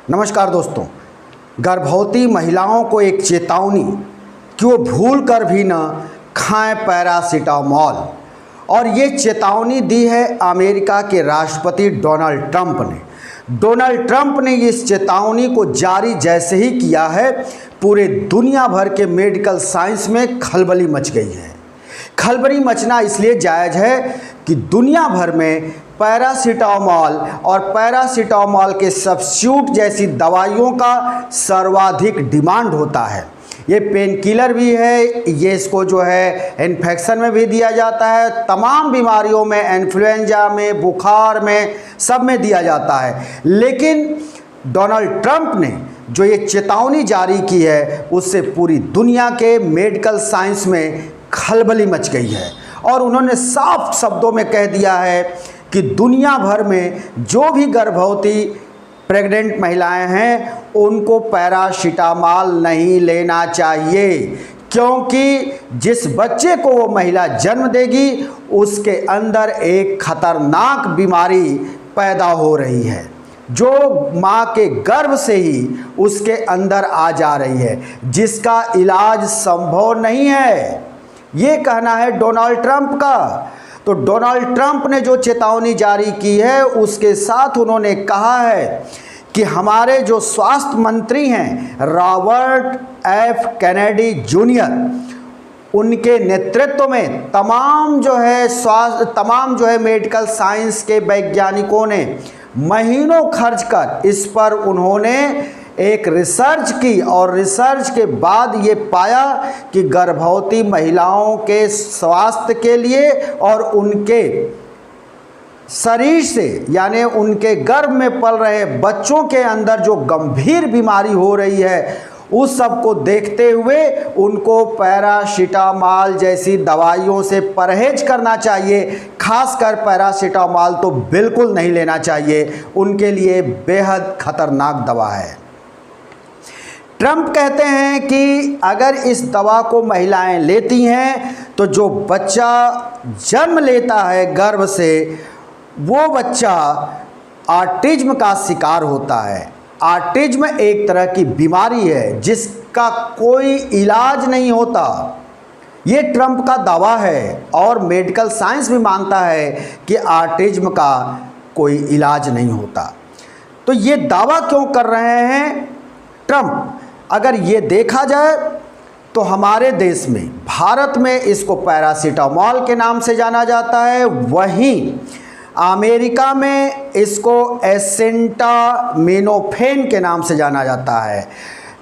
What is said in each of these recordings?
नमस्कार दोस्तों। गर्भवती महिलाओं को एक चेतावनी कि वो भूल कर भी न खाएं पैरासीटामोल। और ये चेतावनी दी है अमेरिका के राष्ट्रपति डोनाल्ड ट्रंप ने। डोनाल्ड ट्रंप ने इस चेतावनी को जारी जैसे ही किया है, पूरे दुनिया भर के मेडिकल साइंस में खलबली मच गई है। खलबली मचना इसलिए जायज़ है कि दुनिया भर में पैरासीटामोल और पैरासीटामोल के सब्स्टिट्यूट जैसी दवाइयों का सर्वाधिक डिमांड होता है। ये पेन किलर भी है, ये इसको जो है इन्फेक्शन में भी दिया जाता है, तमाम बीमारियों में, इन्फ्लुएंजा में, बुखार में, सब में दिया जाता है। लेकिन डोनाल्ड ट्रंप ने जो ये चेतावनी जारी की है, उससे पूरी दुनिया के मेडिकल साइंस में खलबली मच गई है। और उन्होंने साफ शब्दों में कह दिया है कि दुनिया भर में जो भी गर्भवती प्रेग्नेंट महिलाएं हैं, उनको पैरासीटामोल नहीं लेना चाहिए, क्योंकि जिस बच्चे को वो महिला जन्म देगी उसके अंदर एक खतरनाक बीमारी पैदा हो रही है, जो माँ के गर्भ से ही उसके अंदर आ जा रही है, जिसका इलाज संभव नहीं है। ये कहना है डोनाल्ड ट्रंप का। तो डोनाल्ड ट्रंप ने जो चेतावनी जारी की है, उसके साथ उन्होंने कहा है कि हमारे जो स्वास्थ्य मंत्री हैं रॉबर्ट एफ कैनेडी जूनियर, उनके नेतृत्व में तमाम जो है मेडिकल साइंस के वैज्ञानिकों ने महीनों खर्च कर इस पर उन्होंने एक रिसर्च की, और रिसर्च के बाद ये पाया कि गर्भवती महिलाओं के स्वास्थ्य के लिए और उनके शरीर से, यानी उनके गर्भ में पल रहे बच्चों के अंदर जो गंभीर बीमारी हो रही है, उस सब को देखते हुए उनको पैरासीटामोल जैसी दवाइयों से परहेज करना चाहिए। खासकर पैरासीटामोल तो बिल्कुल नहीं लेना चाहिए, उनके लिए बेहद खतरनाक दवा है। ट्रंप कहते हैं कि अगर इस दवा को महिलाएं लेती हैं तो जो बच्चा जन्म लेता है गर्भ से, वो बच्चा ऑटिज्म का शिकार होता है। ऑटिज्म एक तरह की बीमारी है जिसका कोई इलाज नहीं होता। ये ट्रंप का दावा है और मेडिकल साइंस भी मानता है कि ऑटिज्म का कोई इलाज नहीं होता। तो ये दावा क्यों कर रहे हैं ट्रंप? अगर ये देखा जाए तो हमारे देश में, भारत में इसको पैरासीटामोल के नाम से जाना जाता है, वहीं अमेरिका में इसको एसिटामिनोफेन के नाम से जाना जाता है।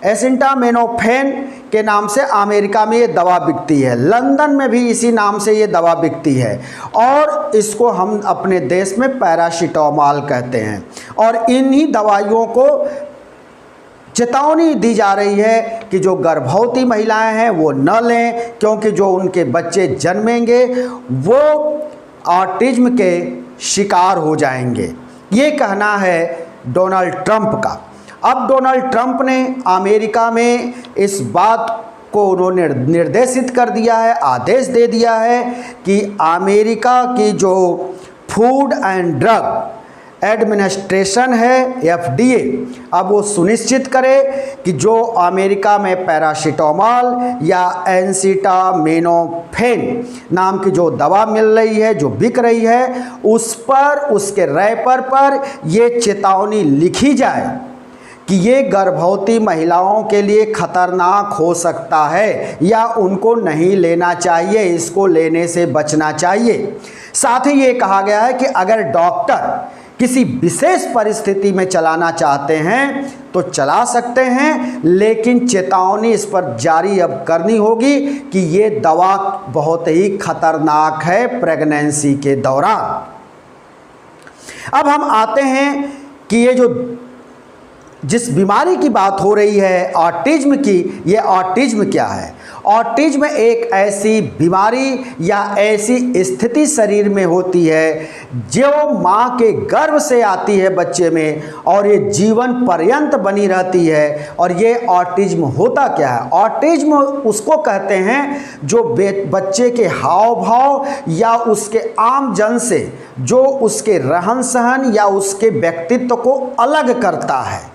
एसिटामिनोफेन के नाम से अमेरिका में ये दवा बिकती है, लंदन में भी इसी नाम से ये दवा बिकती है, और इसको हम अपने देश में पैरासीटामोल कहते हैं। और इन्हीं दवाइयों को चेतावनी दी जा रही है कि जो गर्भवती महिलाएं हैं वो न लें, क्योंकि जो उनके बच्चे जन्मेंगे वो ऑटिज्म के शिकार हो जाएंगे। ये कहना है डोनाल्ड ट्रंप का। अब डोनाल्ड ट्रंप ने अमेरिका में इस बात को उन्होंने निर्देशित कर दिया है, आदेश दे दिया है कि अमेरिका की जो फूड एंड ड्रग एडमिनिस्ट्रेशन है, FDA, अब वो सुनिश्चित करे कि जो अमेरिका में पैरासीटामोल या एसिटामिनोफेन नाम की जो दवा मिल रही है, जो बिक रही है, उस पर, उसके रैपर पर ये चेतावनी लिखी जाए कि ये गर्भवती महिलाओं के लिए खतरनाक हो सकता है या उनको नहीं लेना चाहिए, इसको लेने से बचना चाहिए। साथ ही ये कहा गया है कि अगर डॉक्टर किसी विशेष परिस्थिति में चलाना चाहते हैं तो चला सकते हैं, लेकिन चेतावनी इस पर जारी अब करनी होगी कि ये दवा बहुत ही खतरनाक है प्रेगनेंसी के दौरान। अब हम आते हैं कि ये जो जिस बीमारी की बात हो रही है ऑटिज्म की, ये ऑटिज्म क्या है? ऑटिज्म एक ऐसी बीमारी या ऐसी स्थिति शरीर में होती है जो माँ के गर्भ से आती है बच्चे में, और ये जीवन पर्यंत बनी रहती है। और ये ऑटिज्म होता क्या है? ऑटिज्म उसको कहते हैं जो बच्चे के हाव भाव या उसके आम जन से जो उसके रहन सहन या उसके व्यक्तित्व को अलग करता है।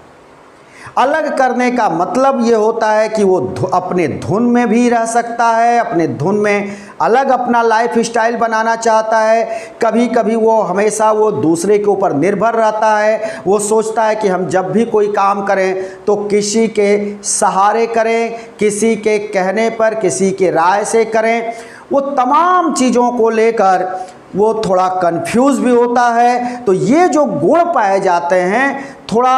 अलग करने का मतलब ये होता है कि वो अपने धुन में भी रह सकता है, अपने धुन में अलग अपना लाइफ स्टाइल बनाना चाहता है। कभी कभी वो हमेशा वो दूसरे के ऊपर निर्भर रहता है। वो सोचता है कि हम जब भी कोई काम करें तो किसी के सहारे करें, किसी के कहने पर, किसी के राय से करें। वो तमाम चीज़ों को लेकर वो थोड़ा कंफ्यूज भी होता है। तो ये जो गुण पाए जाते हैं, थोड़ा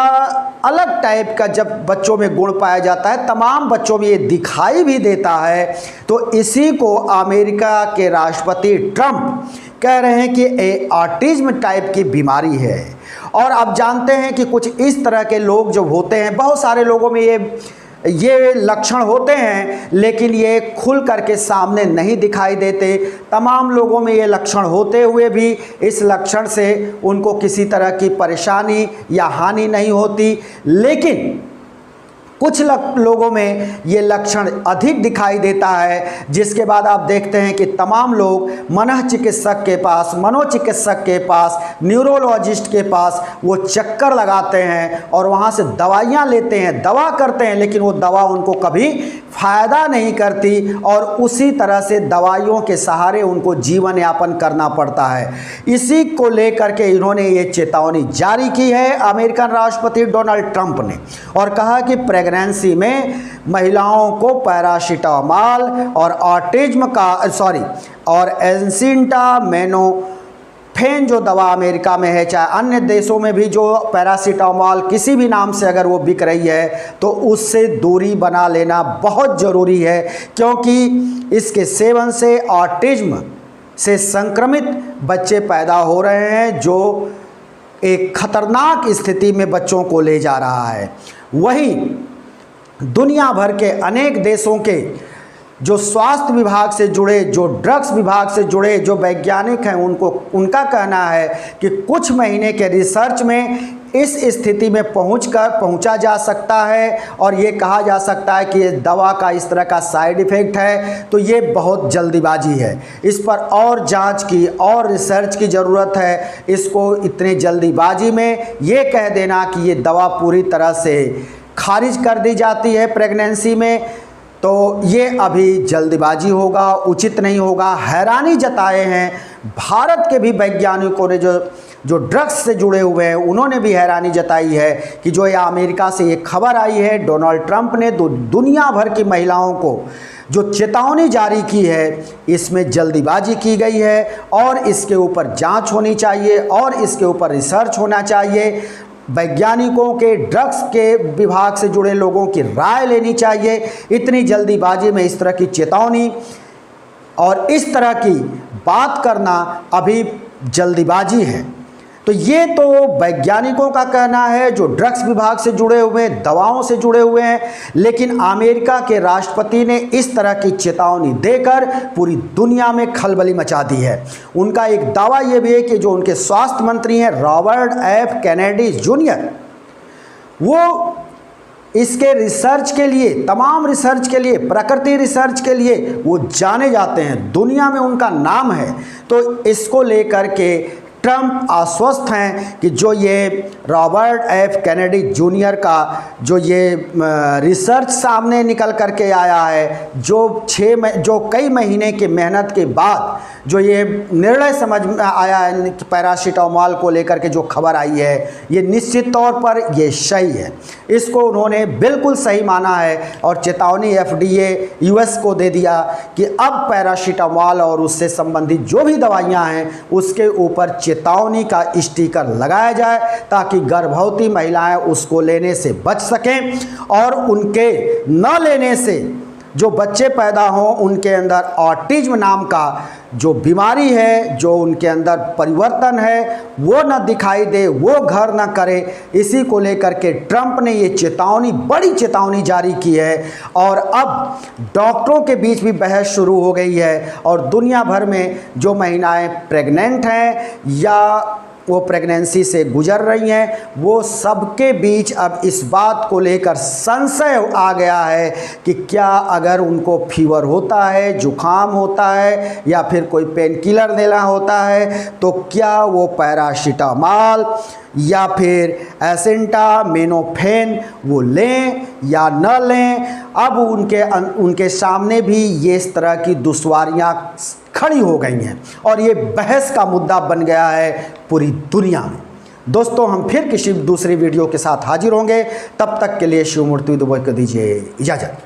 अलग टाइप का जब बच्चों में गुण पाया जाता है, तमाम बच्चों में ये दिखाई भी देता है। तो इसी को अमेरिका के राष्ट्रपति ट्रंप कह रहे हैं कि ये ऑटिज्म टाइप की बीमारी है। और आप जानते हैं कि कुछ इस तरह के लोग जो होते हैं, बहुत सारे लोगों में ये लक्षण होते हैं, लेकिन ये खुल करके सामने नहीं दिखाई देते। तमाम लोगों में ये लक्षण होते हुए भी इस लक्षण से उनको किसी तरह की परेशानी या हानि नहीं होती। लेकिन कुछ लोगों में ये लक्षण अधिक दिखाई देता है, जिसके बाद आप देखते हैं कि तमाम लोग मनोचिकित्सक के पास, मनोचिकित्सक के पास, न्यूरोलॉजिस्ट के पास वो चक्कर लगाते हैं और वहाँ से दवाइयाँ लेते हैं, दवा करते हैं, लेकिन वो दवा उनको कभी फ़ायदा नहीं करती और उसी तरह से दवाइयों के सहारे उनको जीवन यापन करना पड़ता है। इसी को लेकर के इन्होंने ये चेतावनी जारी की है अमेरिकन राष्ट्रपति डोनाल्ड ट्रंप ने, और कहा कि प्रेगनेंसी में महिलाओं को पैरासीटामोल और और एसिटामिनोफेन जो दवा अमेरिका में है, चाहे अन्य देशों में भी जो पैरासीटामोल किसी भी नाम से अगर वो बिक रही है, तो उससे दूरी बना लेना बहुत ज़रूरी है, क्योंकि इसके सेवन से ऑटिज्म से संक्रमित बच्चे पैदा हो रहे हैं, जो एक खतरनाक स्थिति में बच्चों को ले जा रहा है। वहीं दुनिया भर के अनेक देशों के जो स्वास्थ्य विभाग से जुड़े, जो ड्रग्स विभाग से जुड़े जो वैज्ञानिक हैं, उनका कहना है कि कुछ महीने के रिसर्च में इस स्थिति में पहुंचा जा सकता है, और ये कहा जा सकता है कि इस दवा का इस तरह का साइड इफ़ेक्ट है। तो ये बहुत जल्दीबाजी है, इस पर और जांच की और रिसर्च की ज़रूरत है। इसको इतने जल्दीबाजी में ये कह देना कि ये दवा पूरी तरह से खारिज कर दी जाती है प्रेगनेंसी में, तो ये अभी जल्दबाजी होगा, उचित नहीं होगा। हैरानी जताए हैं भारत के भी वैज्ञानिकों ने, जो ड्रग्स से जुड़े हुए हैं, उन्होंने भी हैरानी जताई है कि जो ये अमेरिका से ये खबर आई है, डोनाल्ड ट्रंप ने दुनिया भर की महिलाओं को जो चेतावनी जारी की है, इसमें जल्दीबाजी की गई है और इसके ऊपर जांच होनी चाहिए और इसके ऊपर रिसर्च होना चाहिए। वैज्ञानिकों के, ड्रग्स के विभाग से जुड़े लोगों की राय लेनी चाहिए। इतनी जल्दीबाजी में इस तरह की चेतावनी और इस तरह की बात करना अभी जल्दीबाजी है। तो ये तो वैज्ञानिकों का कहना है जो ड्रग्स विभाग से जुड़े हुए हैं, दवाओं से जुड़े हुए हैं। लेकिन अमेरिका के राष्ट्रपति ने इस तरह की चेतावनी देकर पूरी दुनिया में खलबली मचा दी है। उनका एक दावा ये भी है कि जो उनके स्वास्थ्य मंत्री हैं रॉबर्ट एफ कैनेडी जूनियर, वो इसके रिसर्च के लिए, तमाम रिसर्च के लिए, प्रकृति रिसर्च के लिए वो जाने जाते हैं, दुनिया में उनका नाम है। तो इसको लेकर के ट्रंप आश्वस्त हैं कि जो ये रॉबर्ट एफ कैनेडी जूनियर का जो ये रिसर्च सामने निकल करके आया है, जो कई महीने की मेहनत के बाद जो ये निर्णय समझ में आया है पैरासीटामोल को लेकर के जो खबर आई है, ये निश्चित तौर पर ये सही है। इसको उन्होंने बिल्कुल सही माना है और चेतावनी FDA US को दे दिया कि अब पैरासीटामोल और उससे संबंधित जो भी दवाइयाँ हैं उसके ऊपर चेतावनी का स्टिकर लगाया जाए, ताकि गर्भवती महिलाएं उसको लेने से बच सकें और उनके न लेने से जो बच्चे पैदा हों, उनके अंदर ऑटिज्म नाम का जो बीमारी है, जो उनके अंदर परिवर्तन है, वो न दिखाई दे, वो घर न करे। इसी को लेकर के ट्रंप ने ये चेतावनी, बड़ी चेतावनी जारी की है। और अब डॉक्टरों के बीच भी बहस शुरू हो गई है और दुनिया भर में जो महिलाएं प्रेग्नेंट हैं या वो प्रेगनेंसी से गुजर रही हैं, वो सबके बीच अब इस बात को लेकर संशय आ गया है कि क्या अगर उनको फीवर होता है, जुकाम होता है या फिर कोई पेन किलर देना होता है तो क्या वो पैरासीटामोल या फिर एसिटामिनोफेन वो लें या न लें। अब उनके सामने भी ये इस तरह की दुश्वारियां खड़ी हो गई हैं और ये बहस का मुद्दा बन गया है पूरी दुनिया में। दोस्तों, हम फिर किसी दूसरी वीडियो के साथ हाजिर होंगे, तब तक के लिए शिवमूर्ति दुबे को दीजिए इजाज़त।